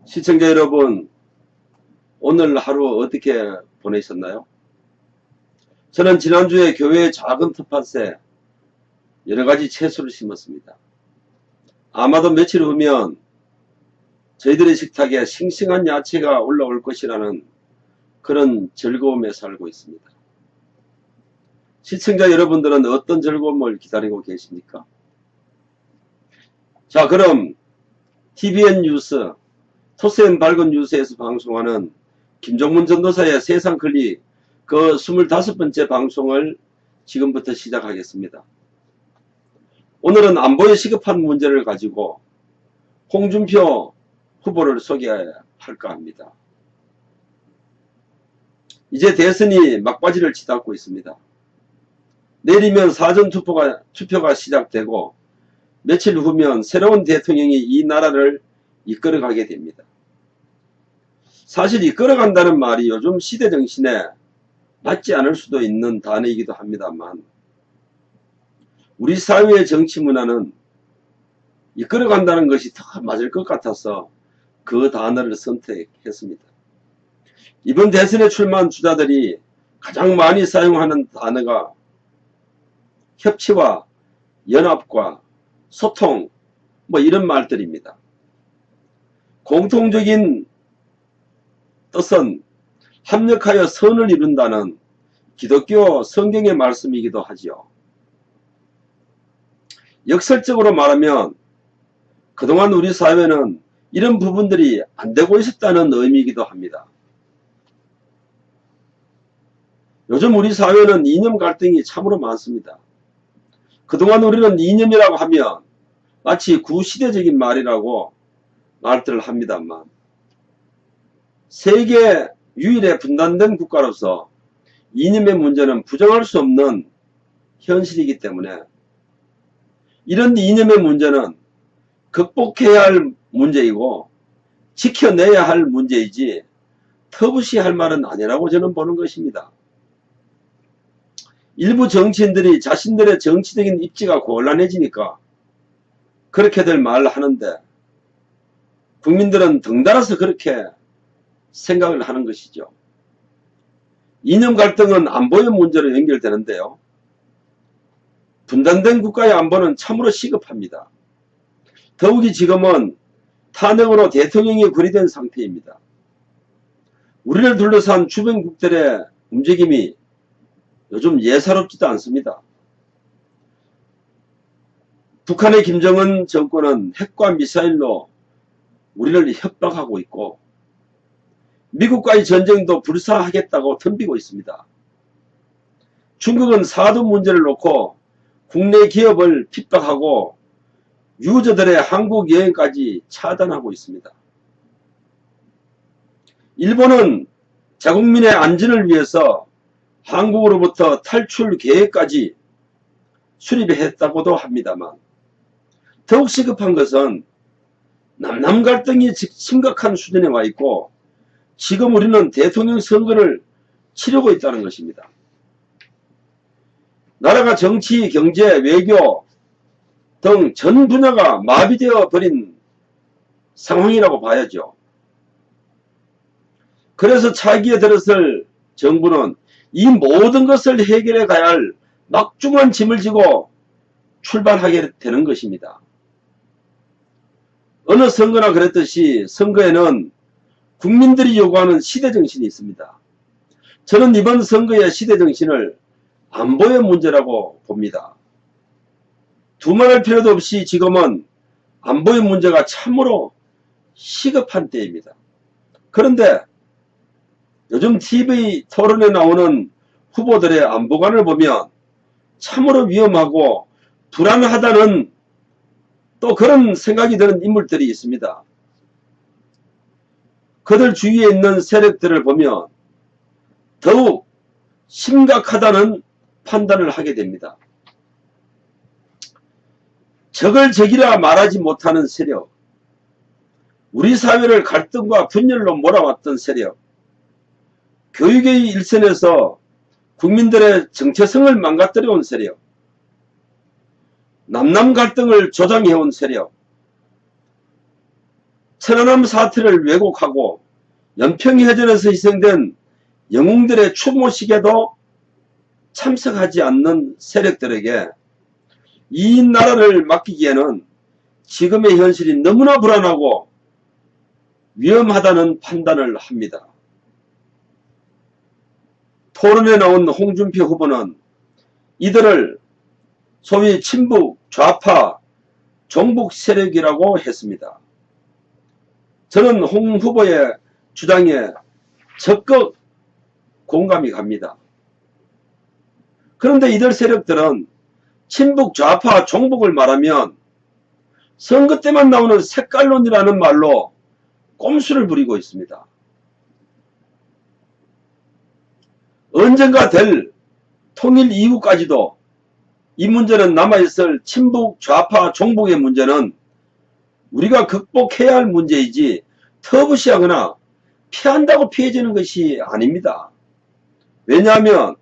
시청자 여러분, 오늘 하루 어떻게 보내셨나요? 저는 지난주에 교회의 작은 텃밭에 여러가지 채소를 심었습니다. 아마도 며칠 후면 저희들의 식탁에 싱싱한 야채가 올라올 것이라는 그런 즐거움에 살고 있습니다. 시청자 여러분들은 어떤 즐거움을 기다리고 계십니까? 자, 그럼 TVN 뉴스, 토스앤 밝은 뉴스에서 방송하는 김종문 전도사의 세상 클릭 그 25번째 방송을 지금부터 시작하겠습니다. 오늘은 안보에 시급한 문제를 가지고 홍준표 후보를 소개할까 합니다. 이제 대선이 막바지를 치닫고 있습니다. 내일이면 사전투표가 시작되고 며칠 후면 새로운 대통령이 이 나라를 이끌어가게 됩니다. 사실 이끌어간다는 말이 요즘 시대 정신에 맞지 않을 수도 있는 단어이기도 합니다만 우리 사회의 정치 문화는 이끌어간다는 것이 더 맞을 것 같아서 그 단어를 선택했습니다. 이번 대선에 출마한 주자들이 가장 많이 사용하는 단어가 협치와 연합과 소통 이런 말들입니다. 공통적인 뜻은 합력하여 선을 이룬다는 기독교 성경의 말씀이기도 하지요. 역설적으로 말하면 그동안 우리 사회는 이런 부분들이 안 되고 있었다는 의미이기도 합니다. 요즘 우리 사회는 이념 갈등이 참으로 많습니다. 그동안 우리는 이념이라고 하면 마치 구시대적인 말이라고 말들을 합니다만 세계 유일의 분단된 국가로서 이념의 문제는 부정할 수 없는 현실이기 때문에 이런 이념의 문제는 극복해야 할 문제이고 지켜내야 할 문제이지 터부시할 말은 아니라고 저는 보는 것입니다. 일부 정치인들이 자신들의 정치적인 입지가 곤란해지니까 그렇게들 말하는데 국민들은 덩달아서 그렇게 생각을 하는 것이죠. 이념 갈등은 안보의 문제로 연결되는데요. 분단된 국가의 안보는 참으로 시급합니다. 더욱이 지금은 탄핵으로 대통령이 구리된 상태입니다. 우리를 둘러싼 주변국들의 움직임이 요즘 예사롭지도 않습니다. 북한의 김정은 정권은 핵과 미사일로 우리를 협박하고 있고 미국과의 전쟁도 불사하겠다고 덤비고 있습니다. 중국은 사드 문제를 놓고 국내 기업을 핍박하고 유저들의 한국 여행까지 차단하고 있습니다. 일본은 자국민의 안전을 위해서 한국으로부터 탈출 계획까지 수립했다고도 합니다만 더욱 시급한 것은 남남 갈등이 심각한 수준에 와 있고 지금 우리는 대통령 선거를 치르고 있다는 것입니다. 나라가 정치, 경제, 외교 등 전 분야가 마비되어 버린 상황이라고 봐야죠. 그래서 차기에 들었을 정부는 이 모든 것을 해결해 가야 할 막중한 짐을 지고 출발하게 되는 것입니다. 어느 선거나 그랬듯이 선거에는 국민들이 요구하는 시대정신이 있습니다. 저는 이번 선거의 시대정신을 안보의 문제라고 봅니다. 두말할 필요도 없이 지금은 안보의 문제가 참으로 시급한 때입니다. 그런데 요즘 TV 토론에 나오는 후보들의 안보관을 보면 참으로 위험하고 불안하다는 또 그런 생각이 드는 인물들이 있습니다. 그들 주위에 있는 세력들을 보면 더욱 심각하다는 판단을 하게 됩니다. 적을 적이라 말하지 못하는 세력, 우리 사회를 갈등과 분열로 몰아왔던 세력, 교육의 일선에서 국민들의 정체성을 망가뜨려온 세력, 남남 갈등을 조장해온 세력, 천안함 사태를 왜곡하고 연평해전에서 희생된 영웅들의 추모식에도 참석하지 않는 세력들에게 이 나라를 맡기기에는 지금의 현실이 너무나 불안하고 위험하다는 판단을 합니다. 토론에 나온 홍준표 후보는 이들을 소위 친북, 좌파, 종북 세력이라고 했습니다. 저는 홍 후보의 주장에 적극 공감이 갑니다. 그런데 이들 세력들은 친북, 좌파, 종북을 말하면 선거 때만 나오는 색깔론이라는 말로 꼼수를 부리고 있습니다. 언젠가 될 통일 이후까지도 이 문제는 남아있을 친북, 좌파, 종북의 문제는 우리가 극복해야 할 문제이지 터부시하거나 피한다고 피해지는 것이 아닙니다. 왜냐하면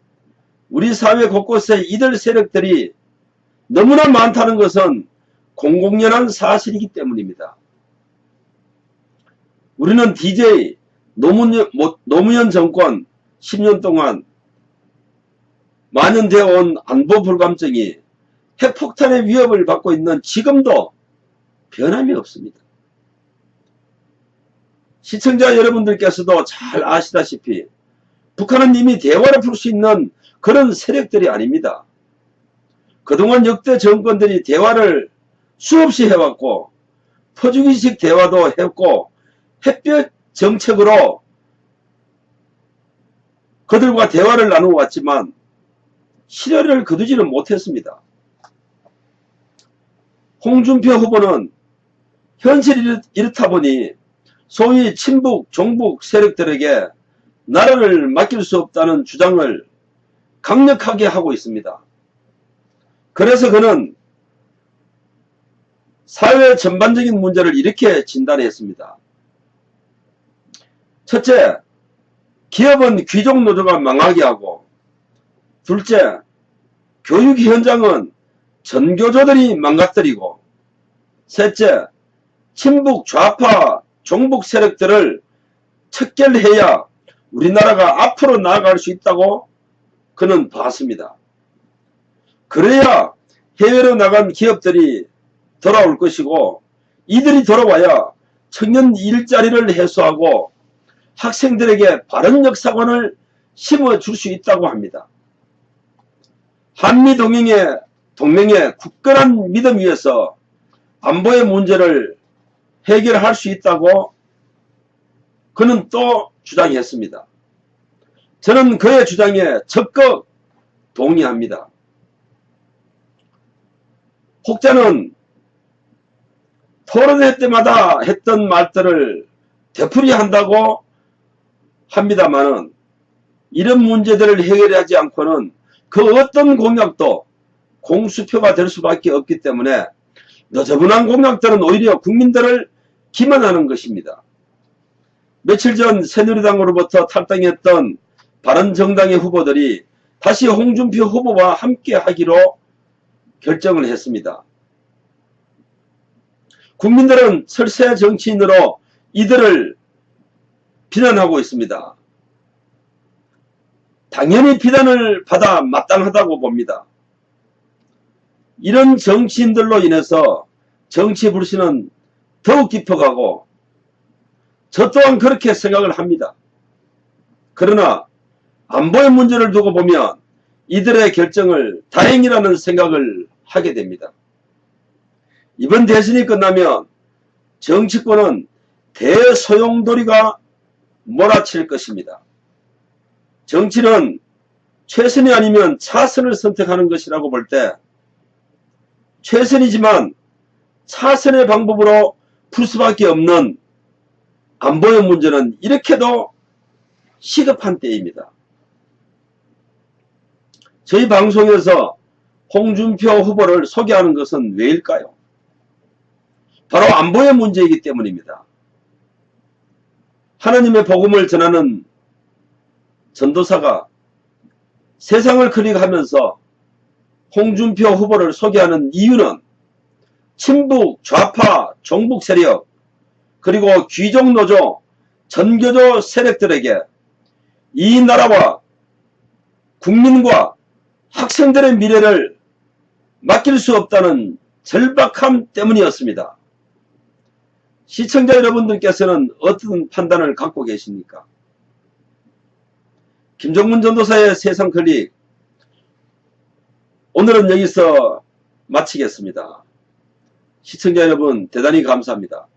우리 사회 곳곳에 이들 세력들이 너무나 많다는 것은 공공연한 사실이기 때문입니다. 우리는 DJ 노무현 정권 10년 동안 만연되어 온 안보 불감증이 핵폭탄의 위협을 받고 있는 지금도 변함이 없습니다. 시청자 여러분들께서도 잘 아시다시피 북한은 이미 대화를 풀 수 있는 그런 세력들이 아닙니다. 그동안 역대 정권들이 대화를 수없이 해왔고 퍼주기식 대화도 했고 햇볕 정책으로 그들과 대화를 나누어왔지만 실효를 거두지는 못했습니다. 홍준표 후보는 현실이 이렇다 보니 소위 친북, 종북 세력들에게 나라를 맡길 수 없다는 주장을 강력하게 하고 있습니다. 그래서 그는 사회 전반적인 문제를 이렇게 진단했습니다. 첫째, 기업은 귀족 노조가 망하게 하고, 둘째, 교육 현장은 전교조들이 망가뜨리고, 셋째, 친북, 좌파, 종북 세력들을 척결해야 우리나라가 앞으로 나아갈 수 있다고 그는 봤습니다. 그래야 해외로 나간 기업들이 돌아올 것이고 이들이 돌아와야 청년 일자리를 해소하고 학생들에게 바른 역사관을 심어줄 수 있다고 합니다. 한미동맹의 굳건한 믿음 위에서 안보의 문제를 해결할 수 있다고 그는 또 주장했습니다. 저는 그의 주장에 적극 동의합니다. 혹자는 토론회 때마다 했던 말들을 되풀이한다고 합니다만은 이런 문제들을 해결하지 않고는 그 어떤 공약도 공수표가 될 수밖에 없기 때문에 너저분한 공약들은 오히려 국민들을 기만하는 것입니다. 며칠 전 새누리당으로부터 탈당했던 바른정당의 후보들이 다시 홍준표 후보와 함께 하기로 결정을 했습니다. 국민들은 설세 정치인으로 이들을 비난하고 있습니다. 당연히 비난을 받아 마땅하다고 봅니다. 이런 정치인들로 인해서 정치 불신은 더욱 깊어가고 저 또한 그렇게 생각을 합니다. 그러나 안보의 문제를 두고 보면 이들의 결정을 다행이라는 생각을 하게 됩니다. 이번 대선이 끝나면 정치권은 대소용돌이가 몰아칠 것입니다. 정치는 최선이 아니면 차선을 선택하는 것이라고 볼 때 최선이지만 차선의 방법으로 풀 수밖에 없는 안보의 문제는 이렇게도 시급한 때입니다. 저희 방송에서 홍준표 후보를 소개하는 것은 왜일까요? 바로 안보의 문제이기 때문입니다. 하나님의 복음을 전하는 전도사가 세상을 클릭하면서 홍준표 후보를 소개하는 이유는 친북, 좌파, 종북 세력 그리고 귀족노조, 전교조 세력들에게 이 나라와 국민과 학생들의 미래를 맡길 수 없다는 절박함 때문이었습니다. 시청자 여러분들께서는 어떤 판단을 갖고 계십니까? 김정문 전도사의 세상클릭, 오늘은 여기서 마치겠습니다. 시청자 여러분 대단히 감사합니다.